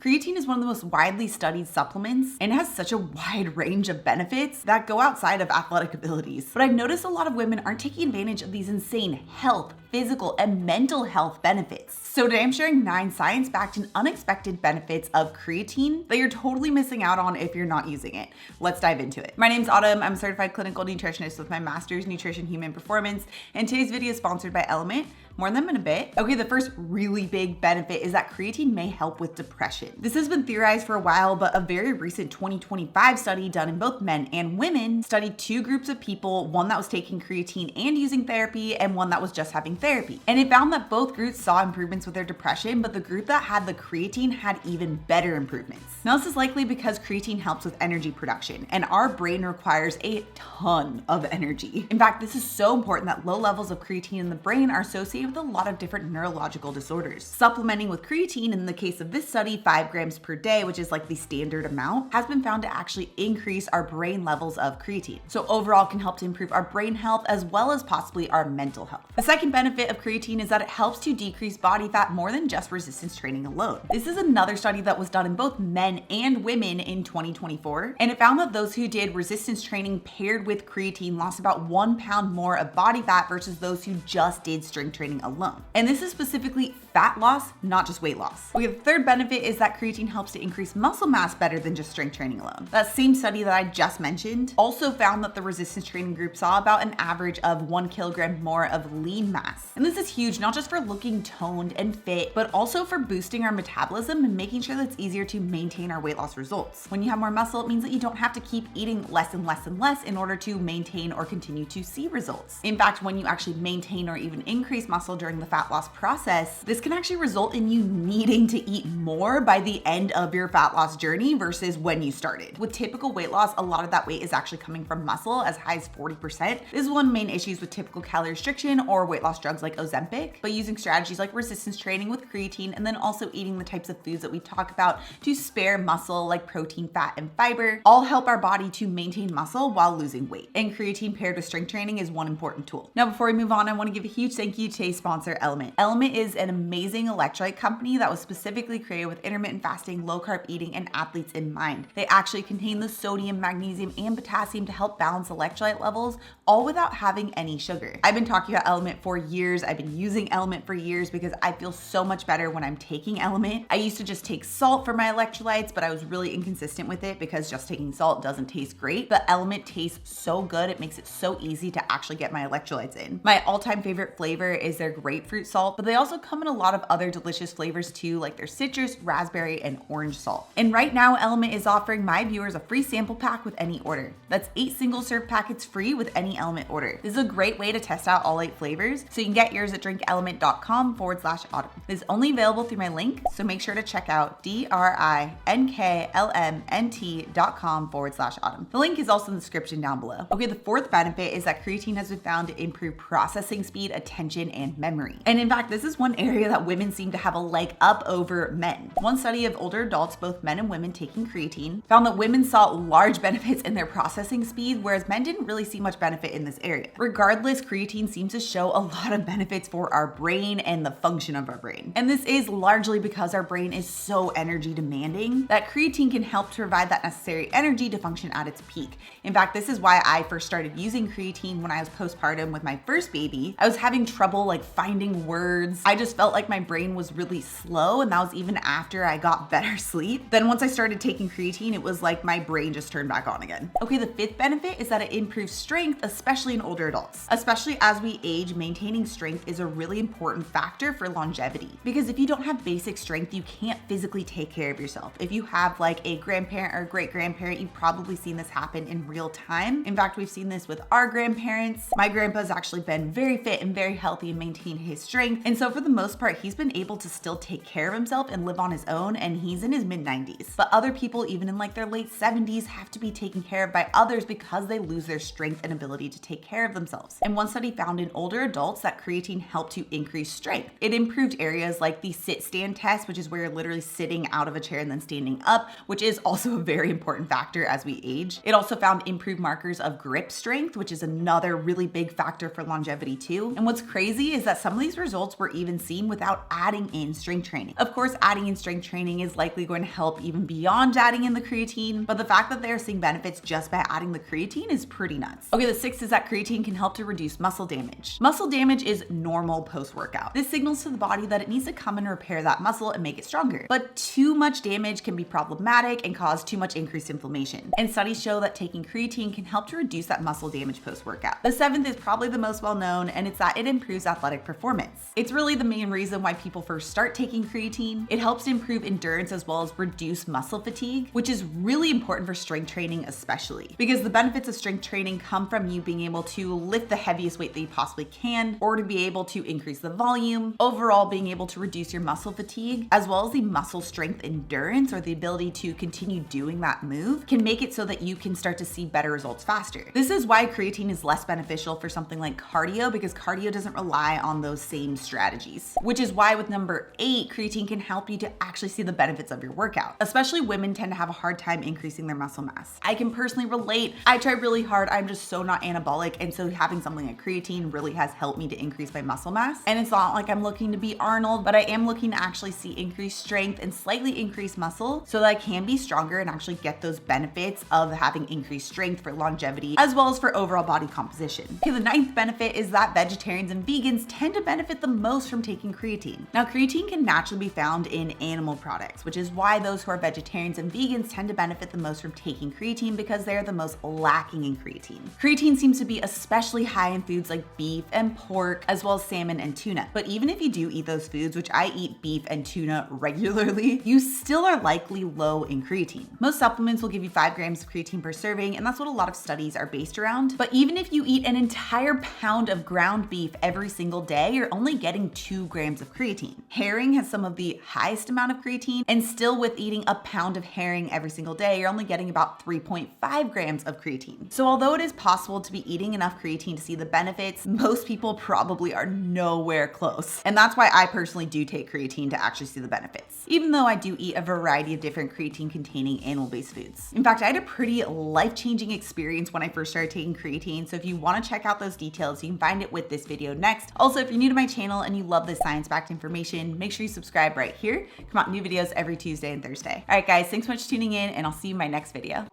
Creatine is one of the most widely studied supplements and has such a wide range of benefits that go outside of athletic abilities. But I've noticed a lot of women aren't taking advantage of these insane health, physical, and mental health benefits. So today I'm sharing 9 science-backed and unexpected benefits of creatine that you're totally missing out on if you're not using it. Let's dive into it. My name's Autumn. I'm a certified clinical nutritionist with my master's nutrition human performance, and today's video is sponsored by Element. More on them in a bit. Okay, the first really big benefit is that creatine may help with depression. This has been theorized for a while, but a very recent 2025 study done in both men and women studied 2 groups of people, one that was taking creatine and using therapy, and one that was just having therapy. And it found that both groups saw improvements with their depression, but the group that had the creatine had even better improvements. Now, this is likely because creatine helps with energy production, and our brain requires a ton of energy. In fact, this is so important that low levels of creatine in the brain are associated with a lot of different neurological disorders. Supplementing with creatine, in the case of this study, 5 grams per day, which is like the standard amount, has been found to actually increase our brain levels of creatine. So overall can help to improve our brain health as well as possibly our mental health. The second benefit of creatine is that it helps to decrease body fat more than just resistance training alone. This is another study that was done in both men and women in 2024, and it found that those who did resistance training paired with creatine lost about 1 pound more of body fat versus those who just did strength training alone. And this is specifically fat loss, not just weight loss. Okay, the third benefit is that creatine helps to increase muscle mass better than just strength training alone. That same study that I just mentioned also found that the resistance training group saw about an average of 1 kilogram more of lean mass. And this is huge, not just for looking toned and fit, but also for boosting our metabolism and making sure that it's easier to maintain our weight loss results. When you have more muscle, it means that you don't have to keep eating less and less and less in order to maintain or continue to see results. In fact, when you actually maintain or even increase muscle during the fat loss process, this can actually result in you needing to eat more by the end of your fat loss journey versus when you started. With typical weight loss, a lot of that weight is actually coming from muscle, as high as 40%. This is one of the main issues with typical calorie restriction or weight loss drugs like Ozempic, but using strategies like resistance training with creatine and then also eating the types of foods that we talk about to spare muscle like protein, fat, and fiber all help our body to maintain muscle while losing weight. And creatine paired with strength training is one important tool. Now, before we move on, I want to give a huge thank you to today's sponsor, Element. Element is an amazing electrolyte company that was specifically created with intermittent fasting, low carb eating, and athletes in mind. They actually contain the sodium, magnesium, and potassium to help balance electrolyte levels, all without having any sugar. I've been talking about Element for years. I've been using Element for years because I feel so much better when I'm taking Element. I used to just take salt for my electrolytes, but I was really inconsistent with it because just taking salt doesn't taste great. But Element tastes so good. It makes it so easy to actually get my electrolytes in. My all-time favorite flavor is their grapefruit salt, but they also come in a lot of other delicious flavors too, like their citrus, raspberry, and orange salt. And right now, Element is offering my viewers a free sample pack with any order. That's 8 single serve packets free with any Element order. This is a great way to test out all 8 flavors, so you can get yours at drinkelement.com/autumn. This is only available through my link, so make sure to check out drinklmnt.com/autumn. The link is also in the description down below. Okay, the fourth benefit is that creatine has been found to improve processing speed, attention, and memory. And in fact, this is one area that women seem to have a leg up over men. One study of older adults, both men and women, taking creatine found that women saw large benefits in their processing speed, whereas men didn't really see much benefit in this area. Regardless, creatine seems to show a lot of benefits for our brain and the function of our brain. And this is largely because our brain is so energy demanding that creatine can help to provide that necessary energy to function at its peak. In fact, this is why I first started using creatine when I was postpartum with my first baby. I was having trouble like finding words. I just felt like my brain was really slow, and that was even after I got better sleep. Then once I started taking creatine, it was like my brain just turned back on again. Okay, the fifth benefit is that it improves strength, especially in older adults. Especially as we age, maintaining strength is a really important factor for longevity. Because if you don't have basic strength, you can't physically take care of yourself. If you have like a grandparent or a great grandparent, you've probably seen this happen in real time. In fact, we've seen this with our grandparents. My grandpa's actually been very fit and very healthy and maintained his strength. And so for the most part, he's been able to still take care of himself and live on his own, and he's in his mid-90s. But other people, even in like their late 70s, have to be taken care of by others because they lose their strength and ability to take care of themselves. And one study found in older adults that creatine helped to increase strength. It improved areas like the sit-stand test, which is where you're literally sitting out of a chair and then standing up, which is also a very important factor as we age. It also found improved markers of grip strength, which is another really big factor for longevity too. And what's crazy is that some of these results were even seen with without adding in strength training. Of course, adding in strength training is likely going to help even beyond adding in the creatine, but the fact that they're seeing benefits just by adding the creatine is pretty nuts. Okay, the sixth is that creatine can help to reduce muscle damage. Muscle damage is normal post-workout. This signals to the body that it needs to come and repair that muscle and make it stronger. But too much damage can be problematic and cause too much increased inflammation. And studies show that taking creatine can help to reduce that muscle damage post-workout. The seventh is probably the most well-known, and it's that it improves athletic performance. It's really the main reason why people first start taking creatine. It helps to improve endurance as well as reduce muscle fatigue, which is really important for strength training especially, because the benefits of strength training come from you being able to lift the heaviest weight that you possibly can, or to be able to increase the volume, overall being able to reduce your muscle fatigue, as well as the muscle strength endurance, or the ability to continue doing that move, can make it so that you can start to see better results faster. This is why creatine is less beneficial for something like cardio, because cardio doesn't rely on those same strategies, which is why with number 8, creatine can help you to actually see the benefits of your workout. Especially women tend to have a hard time increasing their muscle mass. I can personally relate. I try really hard. I'm just so not anabolic, and so having something like creatine really has helped me to increase my muscle mass. And it's not like I'm looking to be Arnold, but I am looking to actually see increased strength and slightly increased muscle so that I can be stronger and actually get those benefits of having increased strength for longevity as well as for overall body composition. Okay, the 9th benefit is that vegetarians and vegans tend to benefit the most from taking creatine. Now, creatine can naturally be found in animal products, which is why those who are vegetarians and vegans tend to benefit the most from taking creatine, because they're the most lacking in creatine. Creatine seems to be especially high in foods like beef and pork, as well as salmon and tuna. But even if you do eat those foods, which I eat beef and tuna regularly, you still are likely low in creatine. Most supplements will give you 5 grams of creatine per serving, and that's what a lot of studies are based around. But even if you eat an entire pound of ground beef every single day, you're only getting 2 grams of creatine. Herring has some of the highest amount of creatine, and still with eating a pound of herring every single day, you're only getting about 3.5 grams of creatine. So although it is possible to be eating enough creatine to see the benefits, most people probably are nowhere close. And that's why I personally do take creatine to actually see the benefits, even though I do eat a variety of different creatine containing animal-based foods. In fact, I had a pretty life-changing experience when I first started taking creatine, so if you want to check out those details, you can find it with this video next. Also, if you're new to my channel and you love this science-backed information, make sure you subscribe right here. Come out new videos every Tuesday and Thursday. All right, guys, thanks so much for tuning in, and I'll see you in my next video.